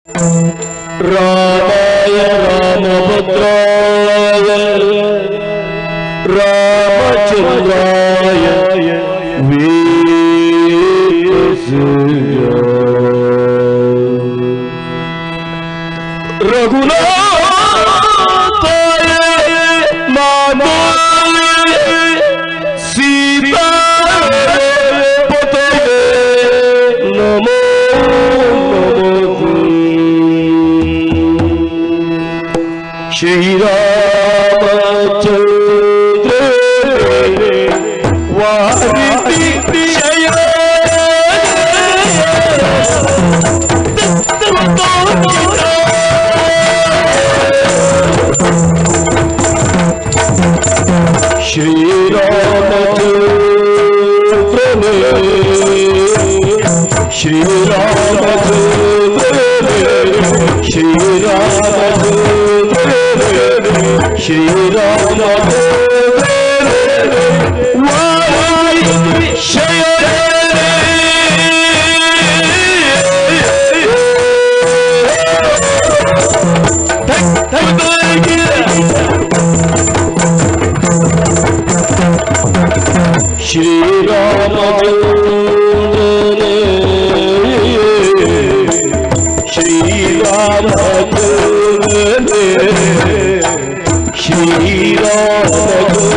रामाय रामभद्राय रामचंद्राय वेदस्य रघुनाथाय माधवाय सीताय पतये नमो श्री रामचंद्र वारिधि श्री रामचंद्र श्री रामचंद्र श्री रामचंद्र श्री रामचंद्र वारिधि श्री रामचंद्र श्री रामचंद्र श्री रामचंद्र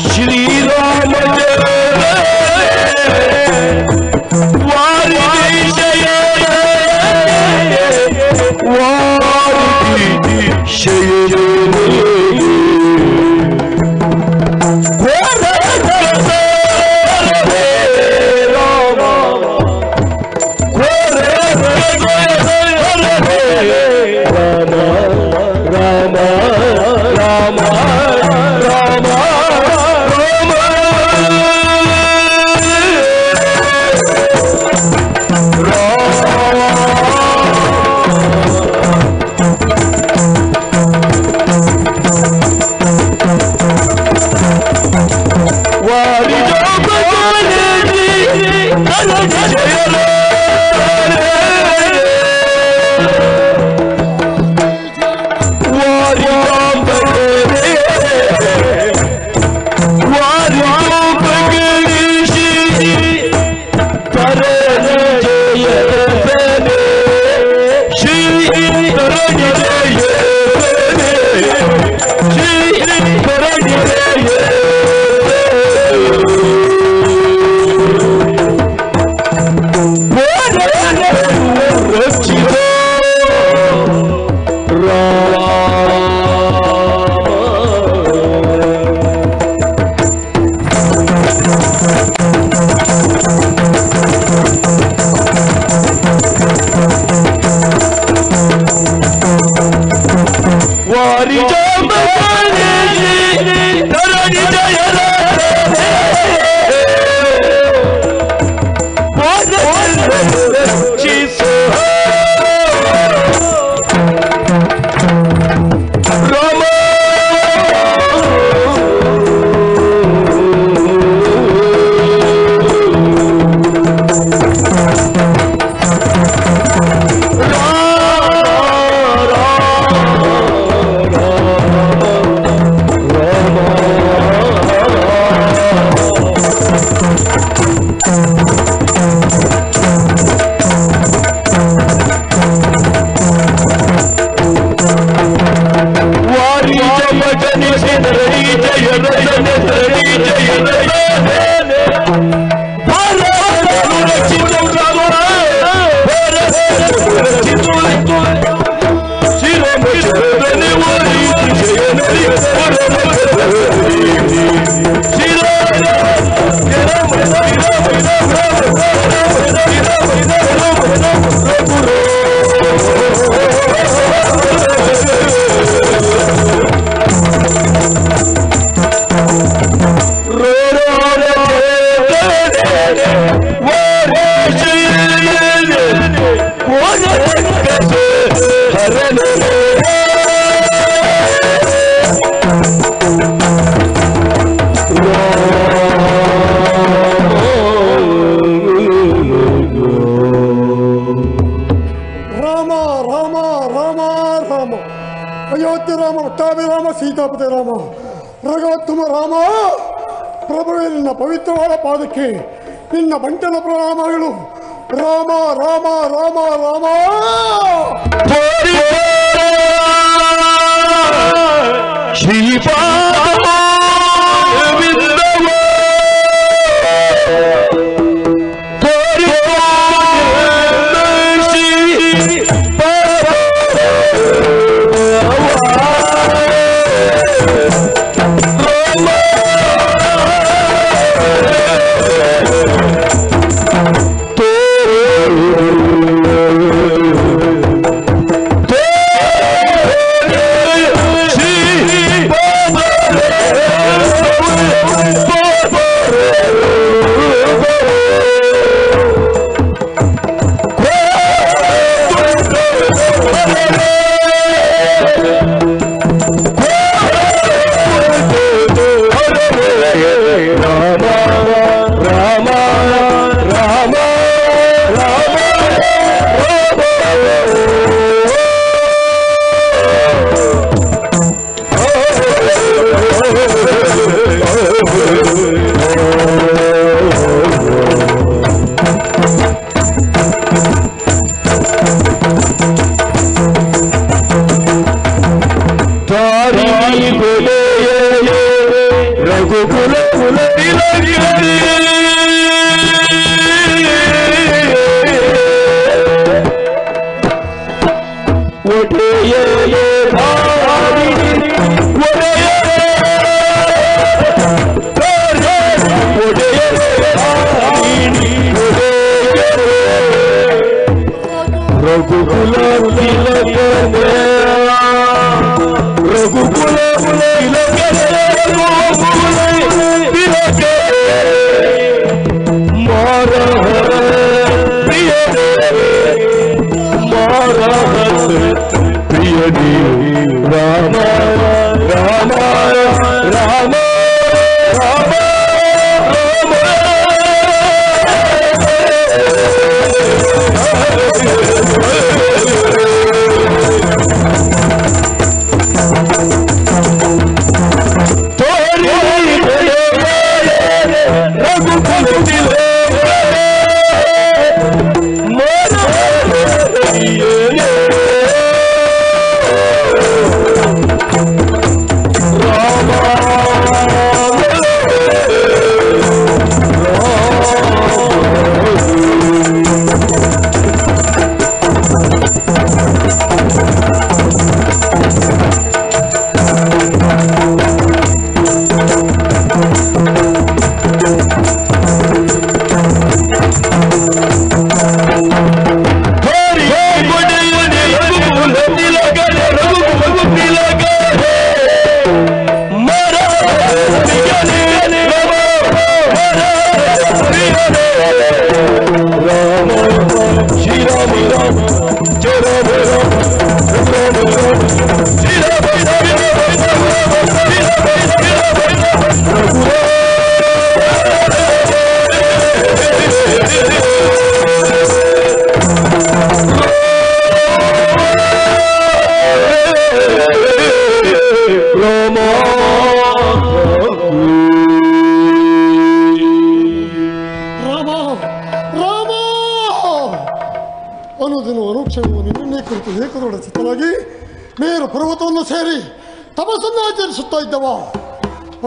श्री रामचंद्र ಅಯೋಧ್ಯೆ ರಾಮ, ಒಟ್ಟಾಭಿ ರಾಮ, ಸೀತಾಪತಿ ರಾಮ, ರಘೋತ್ತಮ ರಾಮ, ಪ್ರಭುವೇ ನಿನ್ನ ಪವಿತ್ರವಾದ ಪಾದಕ್ಕೆ ನಿನ್ನ ಬಂಟನ ಪ್ರಣಾಮಗಳು. ರಾಮ ರಾಮ ರಾಮ ರಾಮ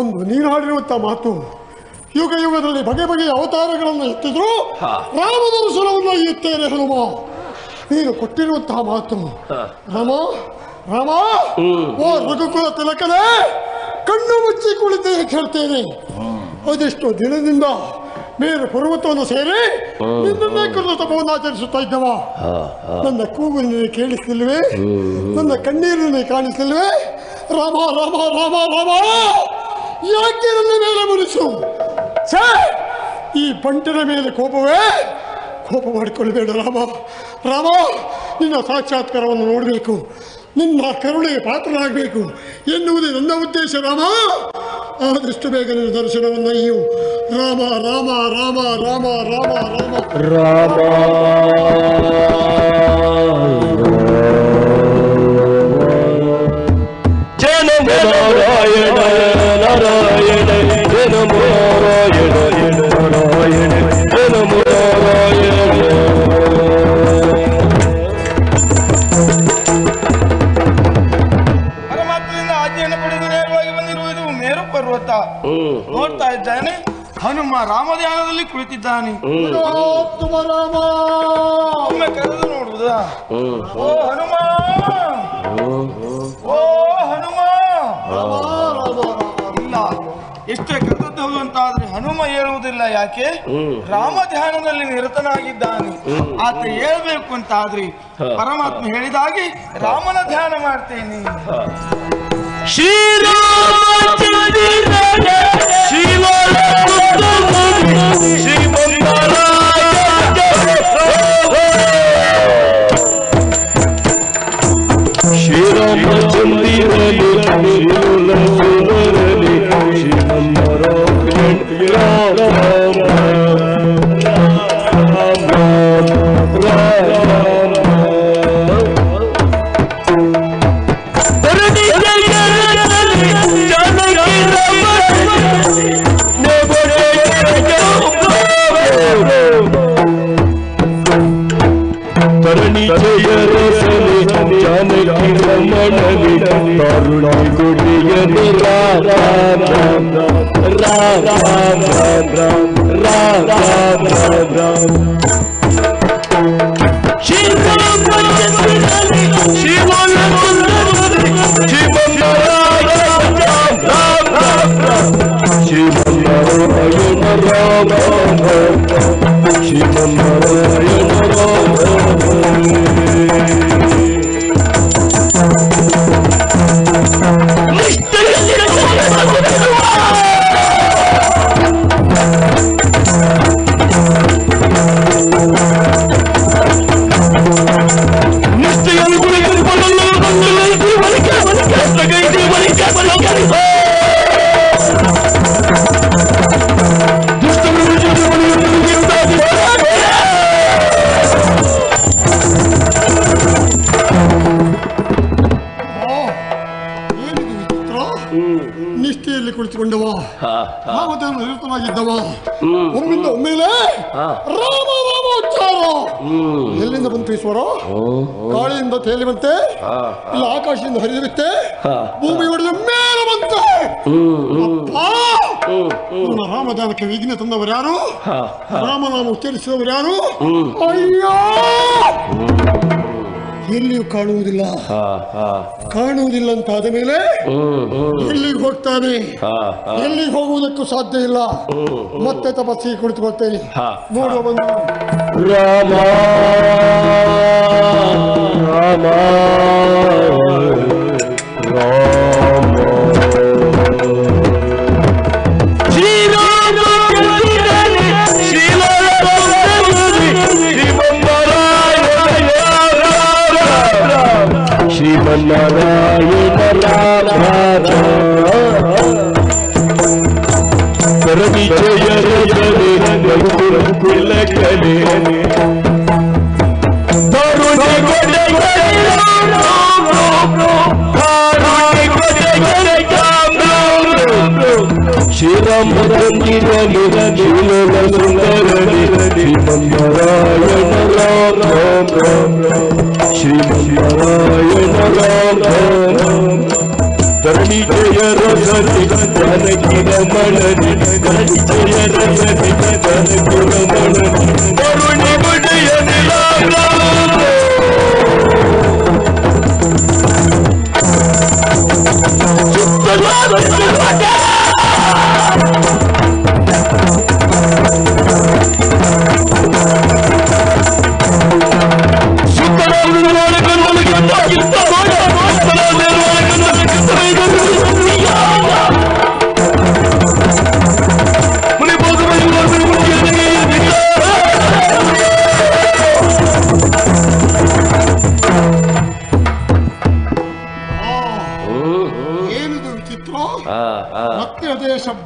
ಒಂದು ನೀನು ಹಾಡಿರುವಂಥ ಮಾತು, ಯುಗ ಯುಗದಲ್ಲಿ ಬಗೆ ಬಗೆಯ ಅವತಾರಗಳನ್ನು ಎತ್ತಿದ್ರು ರಾಮದರ್ಶನವನ್ನು ಎತ್ತೇನೆ ಹನುಮ. ನೀನು ಕೊಟ್ಟಿರುವಂತಹ ಮಾತು ರಾಮ ರಾಮ, ಓ ರಘುಕುಲ ತಿಲಕನೇ, ಕಣ್ಣು ಮುಚ್ಚಿ ಕುಳಿತೇ ಕೇಳ್ತೇನೆ. ಅದೆಷ್ಟೋ ದಿನದಿಂದ ಮೇರು ಪರ್ವತವನ್ನು ಸೇರಿ ನಿನ್ನನ್ನೇ ಕುರಿತ ತಪವನ್ನು ಆಚರಿಸುತ್ತಾ ಇದ್ದವ. ನನ್ನ ಕೂಗು ನಿನಗೆ ಕೇಳಿಸ್ತಿಲ್ವೇ? ನನ್ನ ಕಣ್ಣೀರನ್ನು ಕಾಣಿಸ್ತಿಲ್ವೇ? ರಾಮ ರಾಮ ರಾಮ ರಾಮ, ಯಾಕೆ ನನ್ನ ಮೇಲೆ ಮುನಿಸು? ಈ ಬಂಟನ ಮೇಲೆ ಕೋಪವೇ? ಕೋಪ ಮಾಡಿಕೊಳ್ಳಬೇಡ ರಾಮ. ರಾಮ, ನಿನ್ನ ಸಾಕ್ಷಾತ್ಕಾರವನ್ನು ನೋಡಬೇಕು, ನಿನ್ನ ಕರುಣೆಗೆ ಪಾತ್ರರಾಗಬೇಕು ಎನ್ನುವುದೇ ನನ್ನ ಉದ್ದೇಶ ರಾಮ. ಆದಷ್ಟು ಬೇಗ ನಿನ್ನ ದರ್ಶನವನ್ನು ಅಯ್ಯು ರಾಮ ರಾಮ ರಾಮ ರಾಮ ರಾಮ ರಾಮ ರಾಮ. ಜನ ನಾರಾಯಣ ನಾರಾಯಣ ಜನ ನಾರಾಯಣ ನಾರಾಯಣ ಜನ ನಾರಾಯಣ. ಪರಮಾತ್ಮದಿಂದ ಆಜ್ಞೆಯನ್ನು ಪಡೆದು ನೇರವಾಗಿ ಬಂದಿರುವುದು ಮೇರು ಪರ್ವತ. ನೋಡ್ತಾ ಇದ್ದಾನೆ, ಹನುಮ ರಾಮಧ್ಯಾನದಲ್ಲಿ ಕುಳಿತಿದ್ದಾನೆ. ಒಮ್ಮೆ ಕರೆದು ನೋಡುವುದಾ? ಓ ಹನುಮ, ಓ ಹನುಮ. ಇಲ್ಲ, ಎಷ್ಟೇ ಕರೆದದ್ದು ಹೌದು ಅಂತಾದ್ರೆ ಹನುಮ ಹೇಳುವುದಿಲ್ಲ. ಯಾಕೆ? ರಾಮ ಧ್ಯಾನದಲ್ಲಿ ನಿರತನಾಗಿದ್ದಾನೆ. ಆತ ಹೇಳ್ಬೇಕು ಅಂತಾದ್ರೆ ಪರಮಾತ್ಮ ಹೇಳಿದಾಗೆ ರಾಮನ ಧ್ಯಾನ ಮಾಡ್ತೇನೆ. ನಿಷ್ಠೆಯಲ್ಲಿ ಕುಳಿತುಕೊಂಡವ, ರಾಮದೇವನ ನಿರತನಾಗಿದ್ದವ. ಒಮ್ಮಿಂದ ಒಮ್ಮೆಲೆ ರಾಮ ರಾಮ ಉಚ್ಚಾರ. ಎಲ್ಲಿಂದ ಬಂತು ಈಶ್ವರ? ಗಾಳಿಯಿಂದ ತೇಲಿವಂತೆ, ಇಲ್ಲ ಆಕಾಶದಿಂದ ಹರಿಯುತ್ತೆ, ಭೂಮಿ ಹೊಡೆದ ಮೇಲೆ ಬಂತೆ. ನನ್ನ ರಾಮದಾನಕ್ಕೆ ವಿಘ್ನ ತಂದವರು ಯಾರು? ರಾಮನಾಮ ಉಚ್ಚರಿಸಿದವರು ಯಾರು? ಅಯ್ಯೋ, ಎಲ್ಲಿಯೂ ಕಾಣುವುದಿಲ್ಲ. ಕಾಣುವುದಿಲ್ಲ ಅಂತ ಆದ ಮೇಲೆ ಎಲ್ಲಿಗೆ ಹೋಗ್ತಾನೆ? ಎಲ್ಲಿಗೆ ಹೋಗುವುದಕ್ಕೂ ಸಾಧ್ಯ ಇಲ್ಲ. ಮತ್ತೆ ತಪಸ್ಸಿಗೆ ಕುಳಿತುಕೊಳ್ತೇನೆ. ನೋಡುವ ಬಂದು ರಾಮ ರಾಮ ಶ್ರೀಮನ್ನಾರಾಯಣ ರಾಮ ಕರದಿ ಜಯ ರಜನೆ ರಘುಕುಲ ಕುಲ ಕಲೆ ಶ್ರೀರಾಮಚಂದ್ರ ನಿರನಿಲ ಸುಂದರನಿ ಶ್ರೀಮನ್ನಾರಾಯಣ ರಾಮ ಶ್ರೀಮನ್ನಾರಾಯಣ ರಾಮ ಧರಣಿ ಜಯ ರಸನಿ ಜಾನಕಿ ರಮಣನಿ ಧರಣಿ ಜಯ ರಸನಿ ಜಾನಕಿ ರಮಣನಿ ಕರುಣಿ ಗುಡಿಯ ನಿಲಾಮ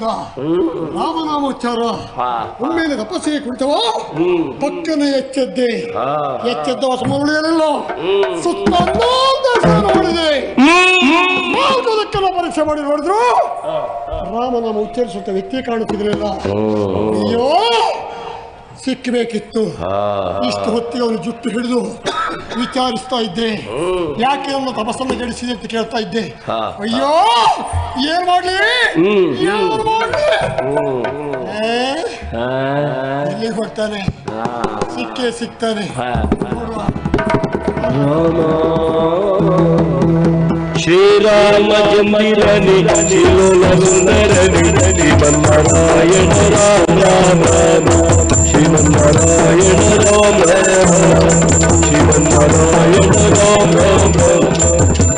ಶಬ್ದ ರಾಮನಾಮೋಚ್ಚಾರ ಒಮ್ಮೆಲೆ ತಪಸ್ಸಿಗೆ ಕುಳಿತವ ಪಕ್ಕನೆ ಎಚ್ಚೆದ್ದೆ ಎಚ್ಚೆದ್ದವ ಸುಮ್ಮನೆಯಲ್ಲ ಸುತ್ತ ನೋಡಿದೆ ನಾಲ್ಕು ದಿಕ್ಕನ್ನ ಪರೀಕ್ಷೆ ಮಾಡಿ ನೋಡಿದ್ರು ರಾಮನಾಮ ಉಚ್ಚರಿಸುತ್ತ ವ್ಯಕ್ತಿ ಕಾಣುತ್ತಿರಲಿಲ್ಲ. ಅಯ್ಯೋ ಸಿಕ್ಕಬೇಕಿತ್ತು. ಇಷ್ಟು ಹೊತ್ತಿಗೆ ಅವನು ಜುಟ್ಟು ಹಿಡಿದು ವಿಚಾರಿಸ್ತಾ ಇದ್ದೆ, ಯಾಕೆ ನನ್ನ ತಪಸ್ಸನ್ನು ಗೆಡಿಸಿದೆ ಅಂತ ಕೇಳ್ತಾ ಇದ್ದೆ. ಅಯ್ಯೋ ಏನ್ ಮಾಡ್ಲಿ ಎಲ್ಲಿ ಹೊಡ್ತಾನೆ, ಸಿಕ್ಕೇ ಸಿಗ್ತಾನೆ. ಶ್ರೀರಾಮ ಚಂದಿರನಿ ಶಿಲೋಲ ಸುಂದರನಿ ಶ್ರೀಮನ್ನಾರಾಯಣ ರಾಮ ರಾಮ ಶ್ರೀಮನ್ನಾರಾಯಣ ರಾಮ ಶ್ರೀಮನ್ನಾರಾಯಣ ರಾಮ ರಾಮ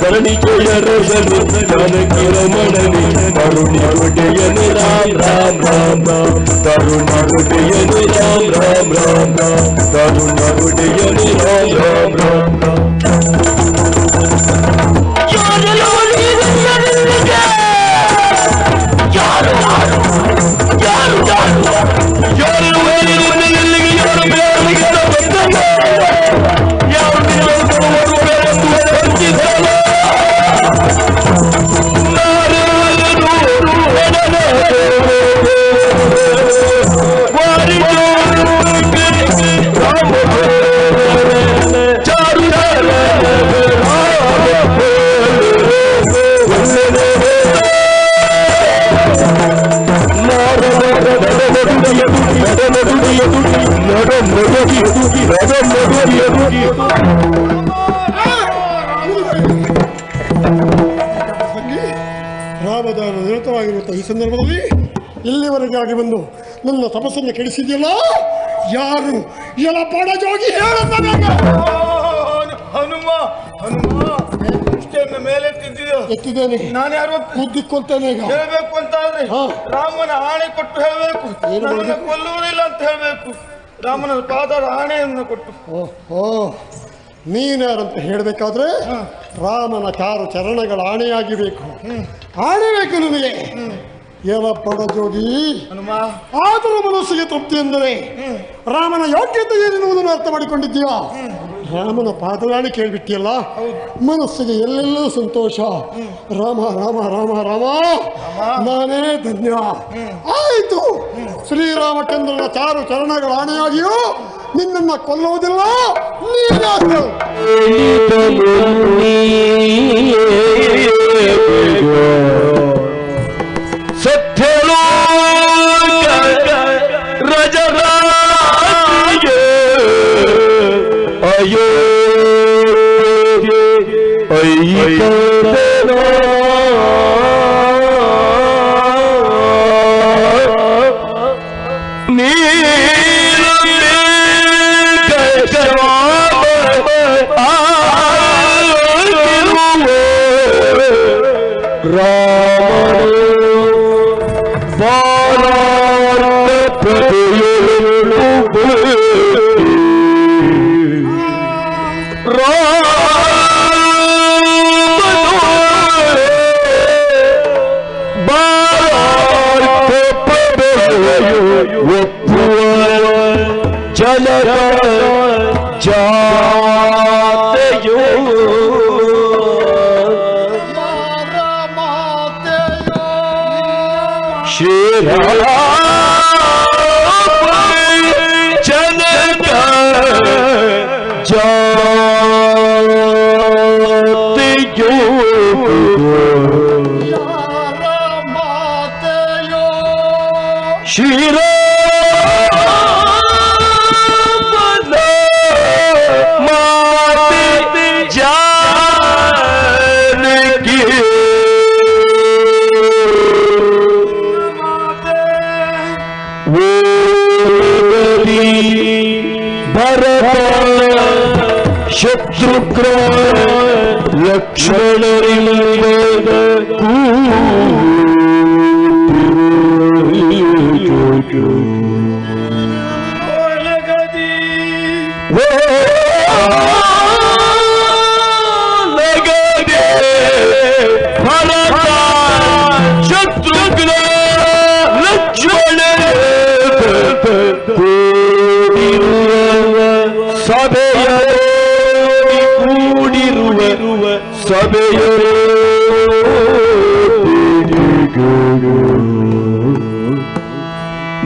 ಧರಣಿ ಜಯ ರಸನಿ ಜಾನಕಿ ರಮಣನಿ ಕರುಣಿ ಒಡೆಯನು ರಾಮ ರಾಮ ರಾಮ ಕರುಣಿ ಒಡೆಯನು ರಾಮ ರಾಮ ರಾಮ ಕರುಣಿ ಒಡೆಯನು ರಾಮ ರಾಮ ರಾಮ. ರಾಮದಾನ ನಿರತವಾಗಿರುವಂತಹ ಈ ಸಂದರ್ಭದಲ್ಲಿ ಇಲ್ಲಿವರೆಗೆ ಆಗಿ ಬಂದು ನನ್ನ ತಪಸ್ಸನ್ನು ಕೆಡಿಸಿದೆಯಲ್ಲ, ಯಾರು ಎಲ್ಲ ಪಡಜೋಗಿ ಹನುಮ ಹನುಮ ದೃಷ್ಟಿಯನ್ನು ಮೇಲೆ ಎತ್ತಿದ್ದೇನೆ. ನಾನು ಯಾರು ಮುದ್ದಿಕ್ಕೊಳ್ತೇನೆ. ಈಗ ಹೇಳ್ಬೇಕು ಅಂತ ಆದ್ರೆ ರಾಮನ ಆಣೆ ಕೊಟ್ಟು ಹೇಳ್ಬೇಕು, ಕೊಲ್ಲುವುದಿಲ್ಲ ಅಂತ ಹೇಳ್ಬೇಕು. ರಾಮನ ಪಾದದ ಆಣೆಯನ್ನು ಕೊಟ್ಟು ಓಹೋ ನೀನ್ಯಾರಂತ ಹೇಳಬೇಕಾದ್ರೆ ರಾಮನ ಚಾರು ಚರಣಗಳ ಆಣೆಯಾಗಿಬೇಕು. ಆಣೆ ಬೇಕು ನನಗೆ. ಏನ ಪಡಜೋಗಿ ಆದರೂ ಮನಸ್ಸಿಗೆ ತೃಪ್ತಿ ಎಂದರೆ ರಾಮನ ಯೋಗ್ಯತೆ ಏನೆನ್ನುವುದನ್ನು ಅರ್ಥ ಮಾಡಿಕೊಂಡಿದ್ದೀಯಾ? ರಾಮನ ಪಾದರಾಣಿ ಕೇಳಿಬಿಟ್ಟಿಯಲ್ಲ, ಮನಸ್ಸಿಗೆ ಎಲ್ಲೆಲ್ಲೂ ಸಂತೋಷ. ರಾಮ ರಾಮ ರಾಮ ರಾಮ ನಾನೇ ಧನ್ಯ. ಆಯಿತು, ಶ್ರೀರಾಮಚಂದ್ರನ ಚಾರು ಚರಣಗಳ ಆಣೆಯಾಗಿಯೂ ನಿನ್ನನ್ನು ಕೊಲ್ಲುವುದಿಲ್ಲ. ಸತ್ಯಲೋ ರಜರ ಅಯ್ಯೋ ಶತ್ರುಘ್ನ ಲಕ್ಷ್ಮಣರಿಂದ ಶತ್ರುಘ್ನ ಸಭೆಯಲ್ಲಿ ಕೂಡಿರುವ ಸಭೆಯರೇ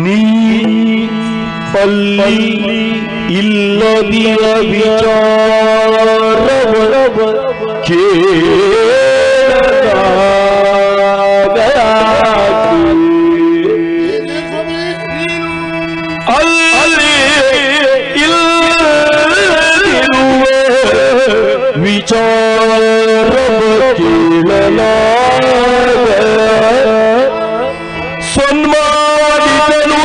ನೀ ಅಲ್ಲಿ ಇಲ್ಲದಿಯ ವಿಚಾರವ ಅಲ್ಲಿ ಇಲ್ಲಿರುವ ವಿಚಾರವ ಕೇಳಲಾಗ ಸನ್ಮಾನಿಸಲು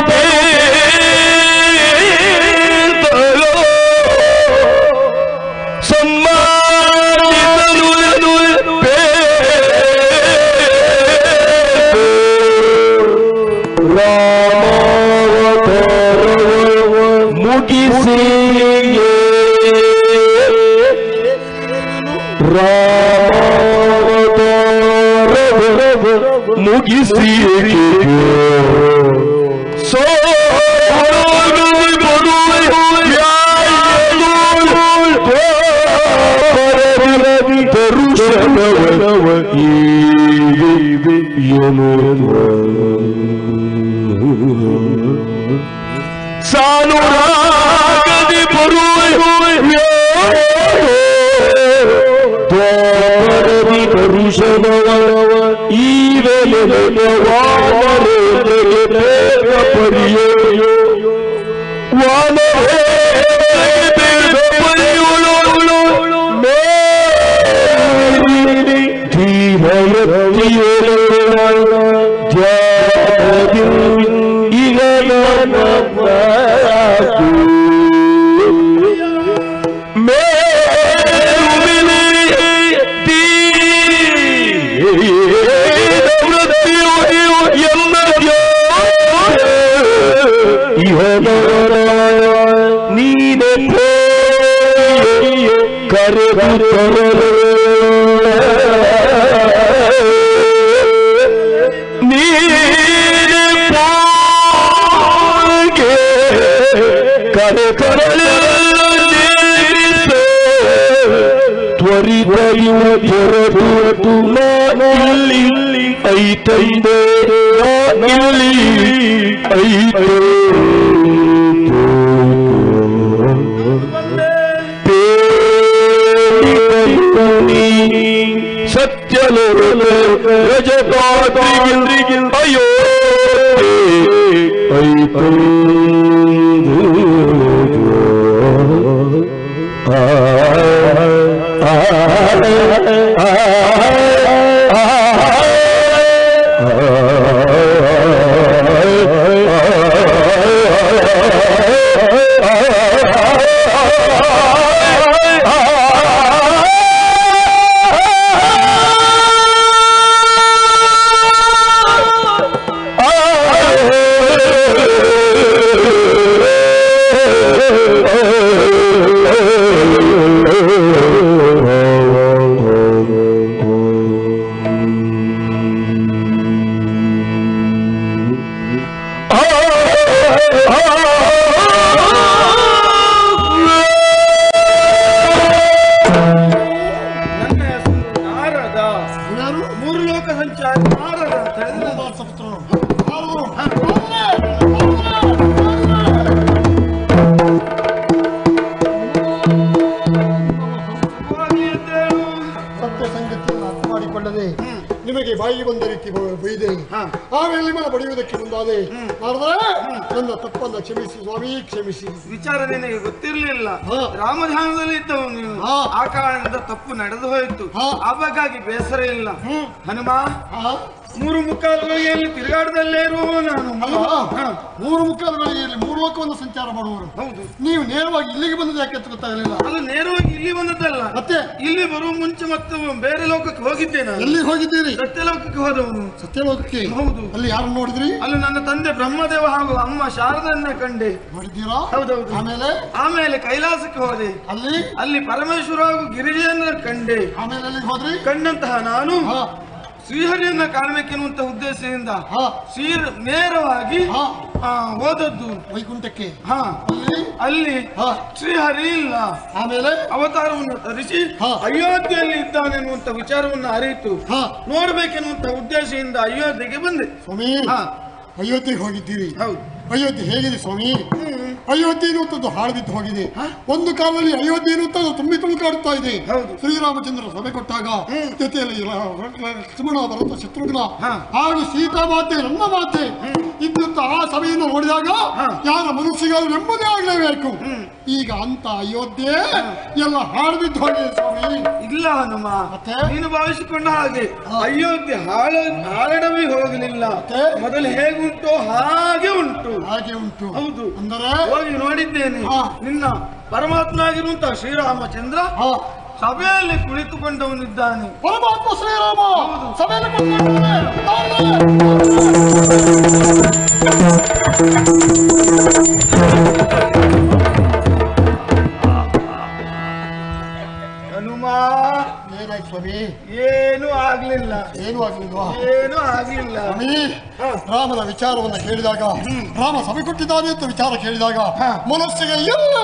ಮುಗಿಸಿ ಸಾನುರಾಗದಿ ಬರುವಿ ಕರುಷನವ ಈ ಪರಿಯೋ ನೀನೆ ಕರೆದು ನೀನೆ ಕರೆ ತ್ವರಿತಯು ಹೊರಟು ಇಲ್ಲಿ ಐತೈದೆ ಇಲ್ಲಿ ಐತೆ ಸತ್ಯಲೋಕ ರಜತಾದ್ರಿಗೆ ಅಯ್ಯೋ ಐತೆ ನಿಮಗೆ ಬಾಯಿಗೆ ಬಂದ ರೀತಿ ಬೈದೆ ಆಮೇಲೆ ನಿಮ್ಮನ್ನು ಬಡಿಯುವುದಕ್ಕೆ ಮುಂದಾದೆ ನನ್ನ ತಪ್ಪನ್ನ ಕ್ಷಮಿಸಿ ಸ್ವಾಮಿ, ಕ್ಷಮಿಸಿ. ವಿಚಾರ ನಿನಗೆ ಗೊತ್ತಿರಲಿಲ್ಲ, ರಾಮಧ್ಯಾನದಲ್ಲಿ ಇದ್ದವು ನೀನು, ಆ ಕಾರಣದಿಂದ ತಪ್ಪು ನಡೆದು ಹೋಯಿತು. ಆ ಬಗ್ಗಾಗಿ ಬೇಸರ ಇಲ್ಲ. ಹನುಮ, 3:15 ಗಳಿಗೆಯಲ್ಲಿ ತಿರುಗಾಟದಲ್ಲೇ ಇರುವ ನಾನು. 3:15 ಗಳಿಗೆಯಲ್ಲಿ 3 ಲೋಕವನ್ನು ಸಂಚಾರ ಮಾಡುವರು. ಹೌದು, ನೀವು ನೇರವಾಗಿ ಇಲ್ಲಿಗೆ ಬಂದದ್ದು ಯಾಕೆ ಅಂತ ಗೊತ್ತಾಗಲಿಲ್ಲ. ಅದು ನೇರವಾಗಿ ಇಲ್ಲಿ ಬಂದದ್ದಲ್ಲ, ಮತ್ತೆ ಇಲ್ಲಿ ಬರುವ ಮುಂಚೆ ಮತ್ತೆ ಬೇರೆ ಲೋಕಕ್ಕೆ ಹೋಗಿದ್ದೆ ನಾನು. ಎಲ್ಲಿಗೆ ಹೋಗಿದ್ದೀರಿ? ಸತ್ಯಲೋಕಕ್ಕೆ ಹೋದವನು. ಸತ್ಯಲೋಕಕ್ಕೆ? ಹೌದು. ಅಲ್ಲಿ ಯಾರು ನೋಡಿದ್ರಿ? ಅಲ್ಲಿ ನನ್ನ ತಂದೆ ಬ್ರಹ್ಮದೇವ ಹಾಗೂ ಅಮ್ಮ ಶಾರದನ್ನ ಕಂಡೆ. ನೋಡಿದ್ದೀರಾ? ಹೌದೌದು. ಆಮೇಲೆ ಕೈಲಾಸಕ್ಕೆ ಹೋದೆ. ಅಲ್ಲಿ ಪರಮೇಶ್ವರ ಹಾಗೂ ಗಿರಿಜೆಯನ್ನ ಕಂಡೆ. ಆಮೇಲೆ ಅಲ್ಲಿಗೆ ಹೋದ್ರಿ? ಕಂಡಂತಹ ನಾನು ಶ್ರೀಹರಿಯನ್ನ ಕಾಣಬೇಕೆನ್ನುವಂತ ಉದ್ದೇಶದಿಂದ ಹಾ ನೇರವಾಗಿ ಹಾ ಹೋದದ್ದು ವೈಕುಂಠಕ್ಕೆ. ಹಾ ಅಲ್ಲಿ ಹಾ ಶ್ರೀಹರಿ ಇಲ್ಲ. ಆಮೇಲೆ ಅವತಾರವನ್ನು ಧರಿಸಿ ಹಾ ಅಯೋಧ್ಯೆಯಲ್ಲಿ ಇದ್ದಾನೆ ಎನ್ನುವಂತ ವಿಚಾರವನ್ನು ಅರಿತು ಹಾ ನೋಡ್ಬೇಕೆನ್ನುವಂತ ಉದ್ದೇಶದಿಂದ ಅಯೋಧ್ಯೆಗೆ ಬಂದೆ. ಸ್ವಾಮಿ ಹಾ ಅಯೋಧ್ಯೆಗೆ ಹೋಗಿದ್ದೀರಿ. ಹೌದು. ಅಯೋಧ್ಯೆ ಹೇಗಿದೆ ಸ್ವಾಮಿ? ಅಯೋಧ್ಯೆ ಎನ್ನುವಂಥದ್ದು ಹಾಳು ಬಿದ್ದು ಹೋಗಿದೆ. ಒಂದು ಕಾಲದಲ್ಲಿ ಅಯೋಧ್ಯೆ ಎನ್ನುವಂಥದ್ದು ತುಂಬಿ ತುಳುಕಾಡುತ್ತಾ ಇದೆ. ಶ್ರೀರಾಮಚಂದ್ರ ಸಭೆ ಕೊಟ್ಟಾಗ ಜೊತೆಯಲ್ಲಿ ಲಕ್ಷ್ಮಣ ಭರತ ಶತ್ರುಘ್ನ ಹಾಗೂ ಸೀತಾಮಾತೆ ನನ್ನ ಮಾತೆ ಇದ್ದಂತ ಆ ಸಭೆಯನ್ನು ನೋಡಿದಾಗ ಯಾರ ಮನಸ್ಸಿಗಾದ್ರೂ ನೆಮ್ಮದಿ ಆಗಲೇಬೇಕು. ಈಗ ಅಂತ ಅಯೋಧ್ಯೆ ಎಲ್ಲ ಹಾಳು ಬಿದ್ದು ಹೋಗಿದೆ ಸ್ವಾಮಿ. ಇಲ್ಲ ಹನುಮ, ನೀನು ಭಾವಿಸಿಕೊಂಡ ಹಾಗೆ ಅಯೋಧ್ಯೆ ಹಾಳಡವಿ ಹೋಗಲಿಲ್ಲ. ಮೊದಲು ಹೇಗುಂಟು ಹಾಗೆ ಉಂಟು. ಹಾಗೆ ಉಂಟು. ಹೌದು. ಅಂದರೆ ಹೋಗಿ ನೋಡಿದ್ದೇನೆ. ನಿನ್ನ ಪರಮಾತ್ಮನಾಗಿರುವಂತಹ ಶ್ರೀರಾಮಚಂದ್ರ ಸಭೆಯಲ್ಲಿ ಕುಳಿತುಕೊಂಡವನಿದ್ದಾನೆ. ಪರಮಾತ್ಮ ಶ್ರೀರಾಮ ಸಭೆಯಲ್ಲಿ ಹನುಮ ಏನಾಯ್ತು ಸ್ವಾಮಿ? ಏನು ಆಗ್ಲಿಲ್ಲ. ಏನು ಆಗ್ಲಿಲ್ವಾ? ಏನು ಆಗ್ಲಿಲ್ಲ ಸ್ವಾಮಿ. ರಾಮನ ವಿಚಾರವನ್ನು ಕೇಳಿದಾಗ, ರಾಮ ಸಭೆ ಕೊಟ್ಟಿದ್ದಾನೆ ಅಂತ ವಿಚಾರ ಕೇಳಿದಾಗ ಮನಸ್ಸಿಗೆ ಎಲ್ಲ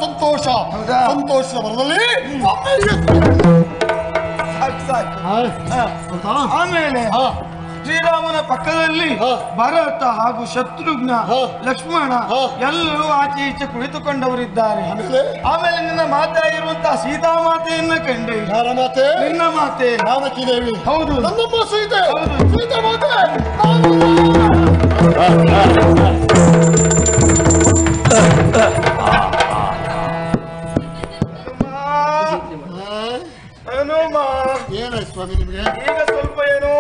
ಸಂತೋಷ. ಸಂತೋಷದ ಬರದಲ್ಲಿ ಆಮೇಲೆ ಶ್ರೀರಾಮನ ಪಕ್ಕದಲ್ಲಿ ಭರತ ಹಾಗೂ ಶತ್ರುಘ್ನ ಲಕ್ಷ್ಮಣ ಎಲ್ಲರೂ ಆಚೆ ಈಚೆ ಕುಳಿತುಕೊಂಡವರಿದ್ದಾರೆ. ಆಮೇಲೆ ನಿನ್ನ ಮಾತೆಯಾಗಿರುವಂತಹ ಸೀತಾಮಾತೆಯನ್ನ ಕಂಡೆ. ಯಾರ ಮಾತೆ? ನಿನ್ನ ಮಾತೆ ಜಾನಕಿ ದೇವಿ. ಹೌದು. ನನ್ನಮ್ಮ ಸೀತೆ. ಸೀತಾಮಾತೆ. ಹನುಮ ಏನಾಯ್ತು ಸ್ವಾಮಿ ನಿಮಗೆ? ಈಗ ಸ್ವಲ್ಪ ಏನೋ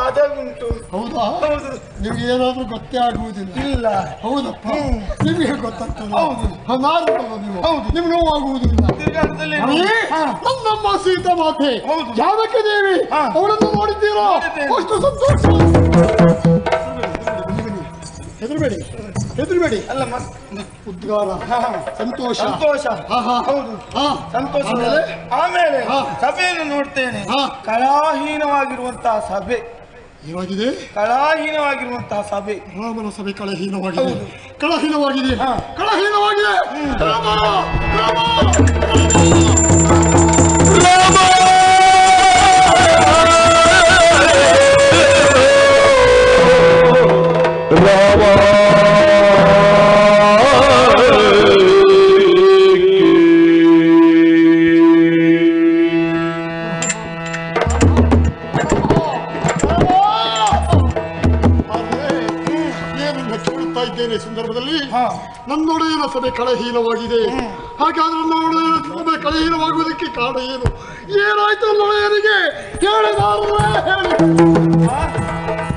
ಆದಾಗುಂಟು. ಹೌದಾ? ಹೌದು. ನಿಮ್ಗೆ ಏನಾದ್ರೂ ಗೊತ್ತೇ ಆಗುವುದಿಲ್ಲ. ಇಲ್ಲ. ಹೌದಪ್ಪ, ನಿಮಗೆ ಗೊತ್ತಾಗ್ತದೆ. ಹೌದು. ನಾರಲ್ಲ ನೀವು. ಹೌದು. ನಿಮ್ಗೆ ನೋವಾಗುವುದಿಲ್ಲ. ನನ್ನಮ್ಮ ಸೀತಾ ಮಾತೆ ಜಾನಕಿ ದೇವಿ, ಅವಳನ್ನು ನೋಡಿದ್ದೀರಾ? ಅಷ್ಟು ಸಂತೋಷ. ಹೆದರಬೇಡಿ, ಹೆದರಬೇಡಿ. ಅಲ್ಲ ಉದ್ಗಾರ, ಸಂತೋಷ. ಸಂತೋಷ. ಹೌದು, ಸಂತೋಷ. ಆಮೇಲೆ ಸಭೆಯನ್ನು ನೋಡ್ತೇನೆ. ಕಲಾಹೀನವಾಗಿರುವಂತಹ ಸಭೆ. ಏನಾಗಿದೆ? ಕಲಾಹೀನವಾಗಿರುವಂತಹ ಸಭೆ. ರಾಮನ ಸಭೆ ಕಳಹೀನವಾಗಿದೆ. ಕಳಹೀನವಾಗಿದೆ. ಕಳಹೀನವಾಗಿದೆ. ರಾಮ ರಾಮ ಸಂದರ್ಭದಲ್ಲಿ ನನ್ನೊಡೆಯನ ಸಭೆ ಕಳಹೀನವಾಗಿದೆ. ಹಾಗಾದ್ರೆ ನನ್ನೊಡೆಯನ ಸಭೆ ಕಳಹೀನವಾಗುವುದಕ್ಕೆ ಕಾರಣ ಏನು? ಏನಾಯ್ತು ನನ್ನೊಡೆಯನಿಗೆ?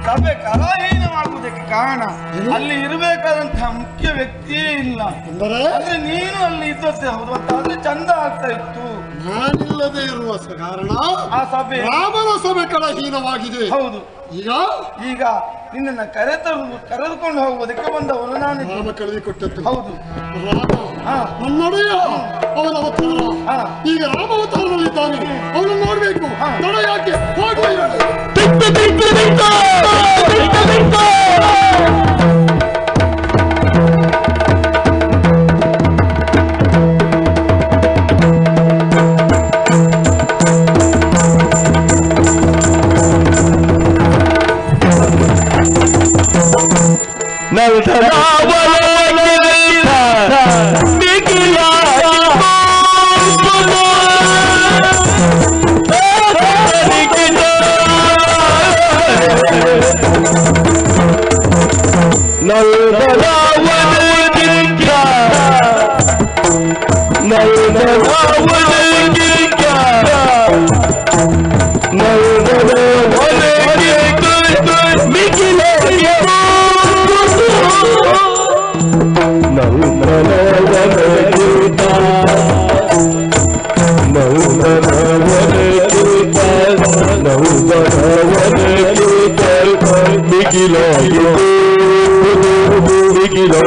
ಸಭೆ ಕಲಾಹೀನವಾಗುವುದಕ್ಕೆ ಕಾರಣ ಅಲ್ಲಿ ಇರಬೇಕಾದಂತಹ ಮುಖ್ಯ ವ್ಯಕ್ತಿಯೇ ಇಲ್ಲ. ಅಂದ್ರೆ ನೀನು ಅಲ್ಲಿ ಇದ್ದದ್ದೇ ಹೌದು, ಆದ್ರೆ ಚಂದ ಆಗ್ತಾ ಇತ್ತು. ನಾನಿಲ್ಲದೆ ಇರುವ ಕಾರಣ ಆ ಸಭೆ ರಾಮನ ಸಭೆ ಕಳಹೀನವಾಗಿದೆ. ಹೌದು. ಈಗ ನಿನ್ನ ಕರೆದುಕೊಂಡು ಹೋಗುವುದಕ್ಕೆ ಬಂದವನು ನಾನು. ರಾಮ ಕಳೆದುಕೊಟ್ಟದ್ದು. ಹೌದು. ನನ್ನೊಡೆಯ ಅವನ ಅವತಾರ. ಈಗ ರಾಮ ಅವತಾರದಲ್ಲಿದ್ದಾನೆ. ಅವನು ನೋಡ್ಬೇಕು. ತಡ ಯಾಕೆ? Kilo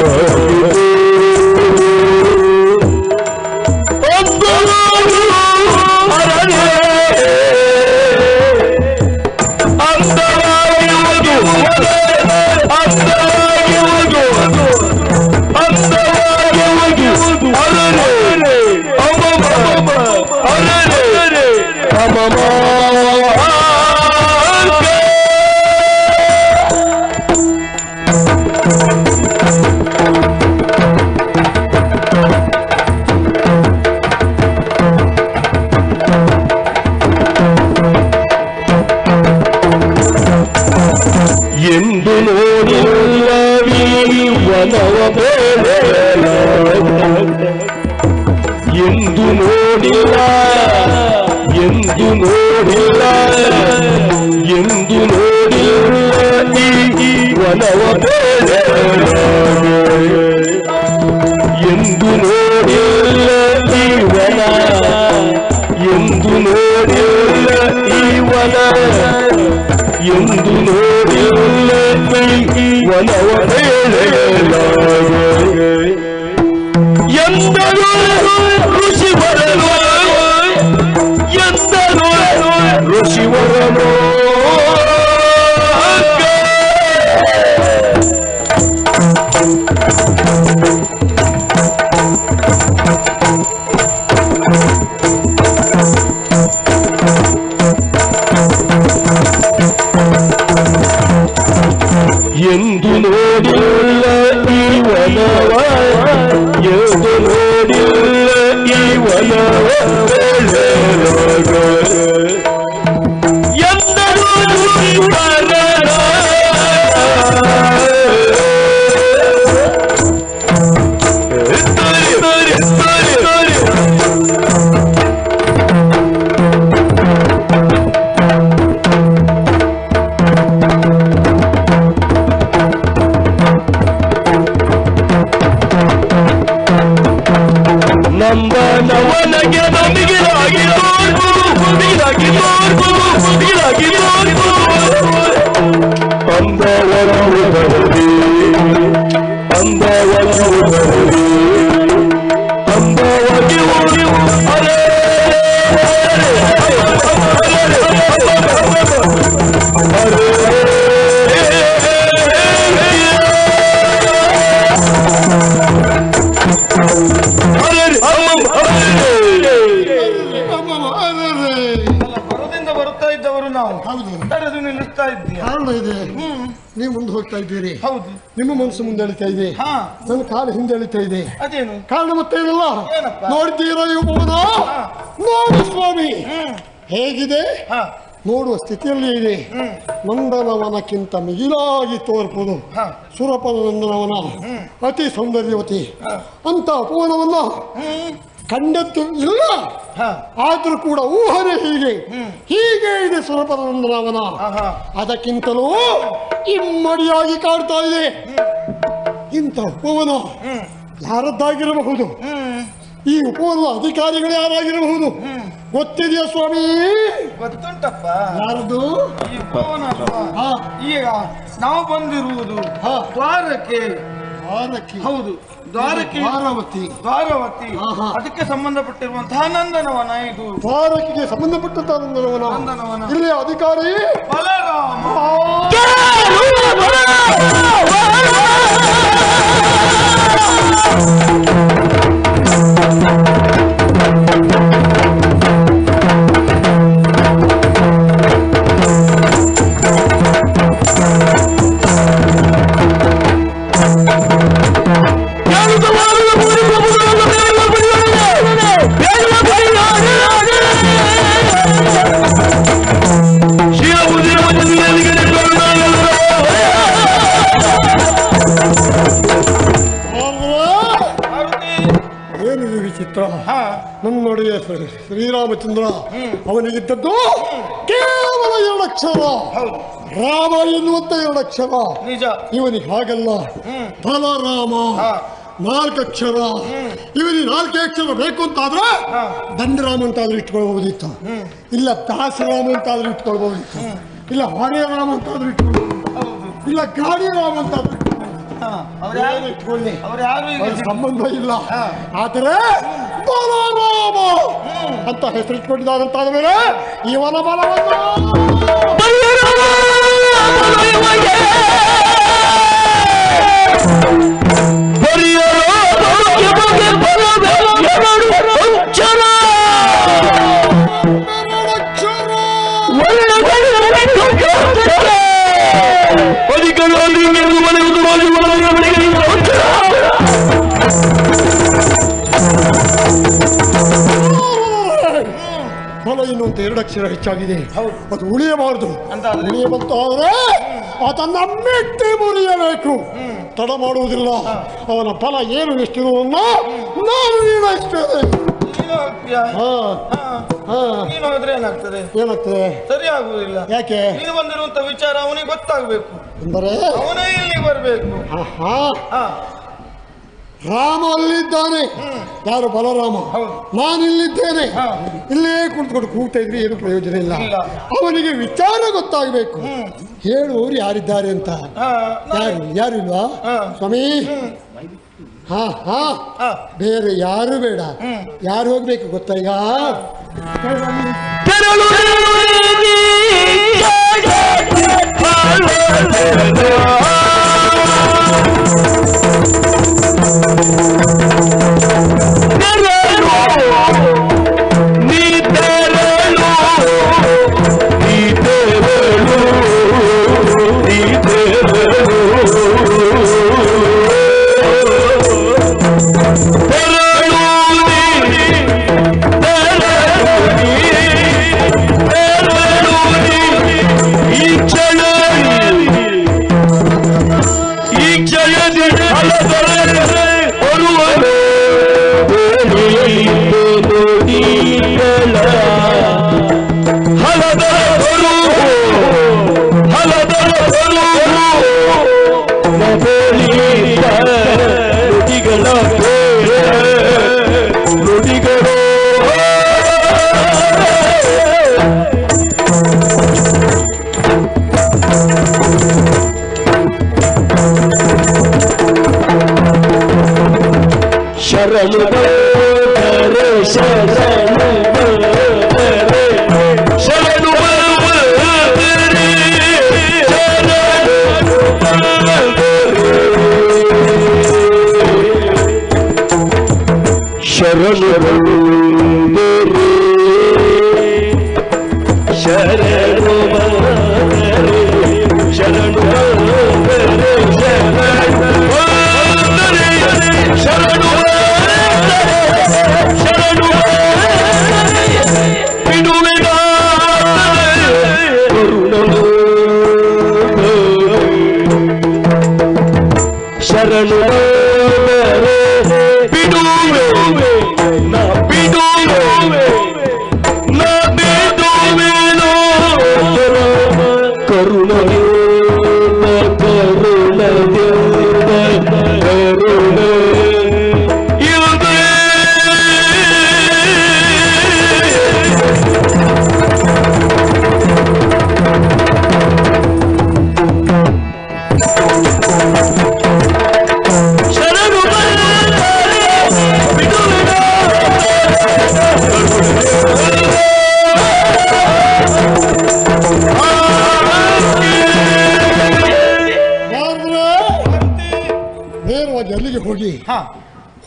ಎಂದು ನೋಡಿಲ್ಲ ಎಂದು ನೋಡಿಲ್ಲ ಎಂದು ನೋಡಿಲ್ಲ ಈ ವನವ ಎಂದು ನೋಡಿಲ್ಲ ಈ ವನ ಎಂದು ನೋಡಿಲ್ಲ ಈ ವನ ಎಂದು ನೋಡಿಲ್ಲ ಈ ವನವ ಎಂದರು ಋಷಿವರನು ಎಂದರು ಋಷಿವರನು ಎಂದು ನೋಡಿಲ್ಲ ಈ ವನವ ಎಂದು ನೋಡಿಲ್ಲ ಈ ವನವ ಎಂದರು ನವನಗೆ ನಮಿಗಿರಾಗಿ ಅಂದವರ ಉದರದಿ ಅಂದವರ ಉದರದಿ ಅಂದವಾಗಿ ಅರೆ ಬರದಿಂದ ಬರುತ್ತಾ ಇದ್ದವರು ನಾವು ತಡೆದು ನಿಲ್ಲಿಸ್ತಾ ಇದ್ದೀವಿ. ಕಾರಣ ಇದೆ, ನೀವು ಮುಂದೆ ಹೋಗ್ತಾ ಇದ್ದೀರಿ. ಹೌದು, ನಿಮ್ಮ ಮನಸ್ಸು ಮುಂದೆ ಎಳಿತಾ ಇದೆ, ನನ್ನ ಕಾಲು ಹಿಂದೆ ಎಳಿತಾ ಇದೆ. ಅದೇನು ಕಾರಣ ಮತ್ತೇನಲ್ಲ, ನೋಡ್ತೀರಾ ಯುವನ ನೋಡು ಸ್ವಾಮಿ ಹೇಗಿದೆ, ನೋಡುವ ಸ್ಥಿತಿಯಲ್ಲಿ ಇದೆ. ನಂದನವನಕ್ಕಿಂತ ಮಿಗಿಲಾಗಿ ತೋರ್ಪುದು ಸುರಪನ ನಂದನವನ, ಅತಿ ಸೌಂದರ್ಯವತಿ ಅಂತ ಉಪವನವನ್ನ ಕಂಡದ್ದು ಇಲ್ಲ. ಆದ್ರೂ ಕೂಡ ಊಹನೆ ಹೀಗೆ ಇದೆ ಸುರಪನ ನಂದನವನ. ಅದಕ್ಕಿಂತಲೂ ಇಮ್ಮಡಿಯಾಗಿ ಕಾಡ್ತಾ ಇದೆ. ಇಂಥ ಉಪವನ ಯಾರದ್ದಾಗಿರಬಹುದು, ಈ ಉಪವನದ ಅಧಿಕಾರಿಗಳು ಯಾರಾಗಿರಬಹುದು ಗೊತ್ತಿದೆಯಾ ಸ್ವಾಮಿ? ಗೊತ್ತುಂಟಪ್ಪ. ಯಾರದು ಈ ಉಪವನ ಅಲ್ವಾ? ಈಗ ನಾವು ಬಂದಿರುವುದು ದ್ವಾರಕ್ಕೆ. ಹೌದು, ದ್ವಾರಕ್ಕೆ ದ್ವಾರವತಿ. ಅದಕ್ಕೆ ಸಂಬಂಧಪಟ್ಟಿರುವಂತಹ ನಂದನವನ ಇದು. ದ್ವಾರಕ್ಕೆ ಸಂಬಂಧಪಟ್ಟಂತಹ ನಂದನವನ. ಇಲ್ಲಿ ಅಧಿಕಾರಿ ಬಲರಾಮ. ನನ್ನೊಡೆಯ ಶ್ರೀರಾಮಚಂದ್ರ ಅವನಿಗಿದ್ದದ್ದು ಕೇವಲ 2 ಅಕ್ಷರ, ರಾಮ ಎನ್ನುವಂತ 2 ಅಕ್ಷರ. ನಿಜ. ಇವನಿಗೆ ಹಾಗಲ್ಲ, ಬಲರಾಮ 4 ಅಕ್ಷರ. ಇವನಿಗೆ 4 ಅಕ್ಷರ ಬೇಕು ಅಂತಾದ್ರೆ ದಂಡರಾಮ ಅಂತಾದ್ರೂ ಇಟ್ಕೊಳ್ಬಹುದಿತ್ತು, ಇಲ್ಲ ದಾಸರಾಮ ಅಂತಾದ್ರೂ ಇಟ್ಕೊಳ್ಬಹುದಿತ್ತು, ಇಲ್ಲ ಹೊರೆ ರಾಮ ಅಂತಾದ್ರೂ ಇಟ್ಕೊಳ್ಬಹುದು, ಇಲ್ಲ ಗಾಡಿ ರಾಮ ಅಂತಾದ್ರೂ ಇಟ್ಕೊಳ್ಳಿ, ಸಂಬಂಧ ಇಲ್ಲ. ಆದರೆ ಬಲರಾಮ ಅಂತ ಹೆಸರಿಟ್ಕೊಂಡಿದ್ದಾರಂತಾದ ಮೇಲೆ ಇವನ ಬಲವನ್ನು ಫಲ ಇನ್ನೊಂದು 2 ಅಕ್ಷರ ಹೆಚ್ಚಾಗಿದೆ, ಅದು ಉಳಿಯಬಾರದು. ಉಳಿಯಬಂತು ಆದರೆ ಅದನ್ನ ಮೆಟ್ಟಿ ಮುರಿಯಬೇಕು, ತಡ ಮಾಡುವುದಿಲ್ಲ. ಅವನ ಫಲ ಏನು ಎಷ್ಟಿರುವುದನ್ನು ನಾನು ನಿರ್ಣಯಿಸ್ತೇನೆ. ಹೋಗ್ತೀಯಾ? ನೀನು ಹೋದ್ರೆ ಏನಾಗ್ತದೆ? ಏನಾಗ್ತದೆ? ಸರಿ ಆಗುವುದಿಲ್ಲ. ಯಾಕೆ? ನೀನು ಬಂದಿರುವಂತ ವಿಚಾರ ಅವನಿಗೆ ಗೊತ್ತಾಗ್ಬೇಕು. ಅಂದರೆ ಅವನೇ ಇಲ್ಲಿ ಬರ್ಬೇಕು. ರಾಮ ಅಲ್ಲಿದ್ದಾನೆ. ಯಾರು? ಬಲರಾಮ. ನಾನಿಲ್ಲಿದ್ದೇನೆ. ಇಲ್ಲೇ ಕುಳಿತುಕೊಂಡು ಕೂಗ್ತಾ ಇದ್ರಿ ಏನು ಪ್ರಯೋಜನ ಇಲ್ಲ. ಅವನಿಗೆ ವಿಚಾರ ಗೊತ್ತಾಗಬೇಕು. ಹೇಳುವವರು ಯಾರಿದ್ದಾರೆ ಅಂತ. ಯಾರು ಇಲ್ವಾ ಸ್ವಾಮಿ? ಬೇರೆ ಯಾರು ಬೇಡ. ಯಾರು ಹೋಗ್ಬೇಕು ಗೊತ್ತಾ? ಈಗ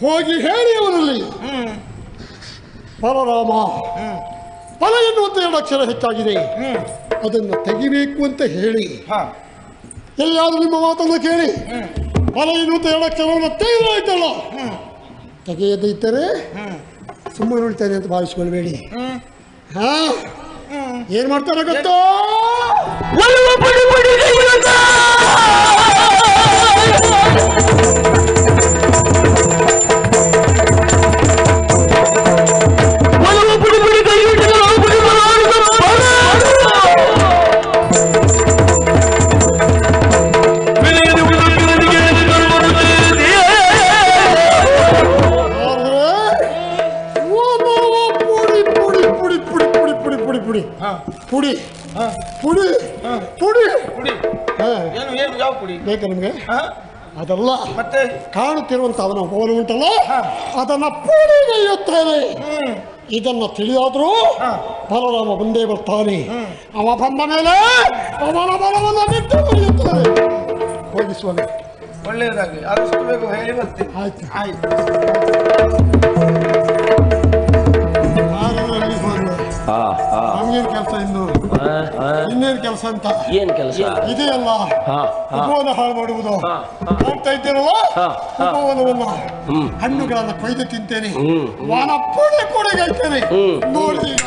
ಹೋಗಿ ಹೇಳಿ ಅವನಲ್ಲಿ ಬಲರಾಮ ಫಲ ಎನ್ನುವಂತ 2 ಅಕ್ಷರ ಹೆಚ್ಚಾಗಿದೆ, ಅದನ್ನು ತೆಗಿಬೇಕು ಅಂತ ಹೇಳಿ ಎಲ್ಲಿಯಾದ್ರೂ ನಿಮ್ಮ ಮಾತನ್ನು ಕೇಳಿ ಫಲ ಎನ್ನುವಂತ 2 ಅಕ್ಷರವನ್ನು ತೆಗೆದಾಯ್ತಲ್ಲ, ತೆಗೆಯದಿದ್ದರೆ ಸುಮ್ಮನೆ ಉಳಿತಾನೆ ಅಂತ ಭಾವಿಸ್ಕೊಳ್ಬೇಡಿ. ಏನ್ ಮಾಡ್ತಾರೆ ಗೊತ್ತಾ? ಪುಡಿ ಪುಡಿ ಪುಡಿ ಪುಡಿ ಯಾವ ಪುಡಿ ಬೇಕಾ ನಿಮಗೆ? ಅದಲ್ಲ, ಮತ್ತೆ ಕಾಣುತ್ತಿರುವಂತ ಅವನ ಭವನ ಉಂಟಲ್ಲ, ಅದನ್ನ ಪುಡಿಗೆಯುತ್ತೇನೆ. ಇದನ್ನ ತಿಳಿಯಾದ್ರೂ ಬಲರಾಮ ಬಂದೇ ಬರ್ತಾನೆ. ಅವ ಬಂದ ಮೇಲೆ ಅವನ ಬಲವನ್ನು ಬಿಟ್ಟು ಬರೆಯುತ್ತಾನೆ. ಹೋಗಿ ಸ್ವಾಮಿ. ಒಳ್ಳೆಯದಾಗಲಿ, ಆದಷ್ಟು ಬೇಗ ಹೇಳಿ ಬರ್ತೀನಿ. ಆಯ್ತು ಆಯ್ತು. ನಮ್ಗೇನ್ ಕೆಲಸ ಇನ್ನು? ಇನ್ನೇನ್ ಕೆಲಸ ಅಂತ? ಏನ್ ಕೆಲಸ ಇದೆಯಲ್ಲ, ಉಪವನ ಹಾಳು ಮಾಡುವುದು. ಹೋಗ್ತಾ ಇದ್ದೀರಲ್ಲ, ಉಪವನವನ್ನ ಹಣ್ಣುಗಳನ್ನ ಕೊಯ್ದು ತಿಂತೇನೆ, ವಾನ ಪುಡಿ ಪುಡಿಗೈತೇನೆ. ನೋಡಿ ಈಗ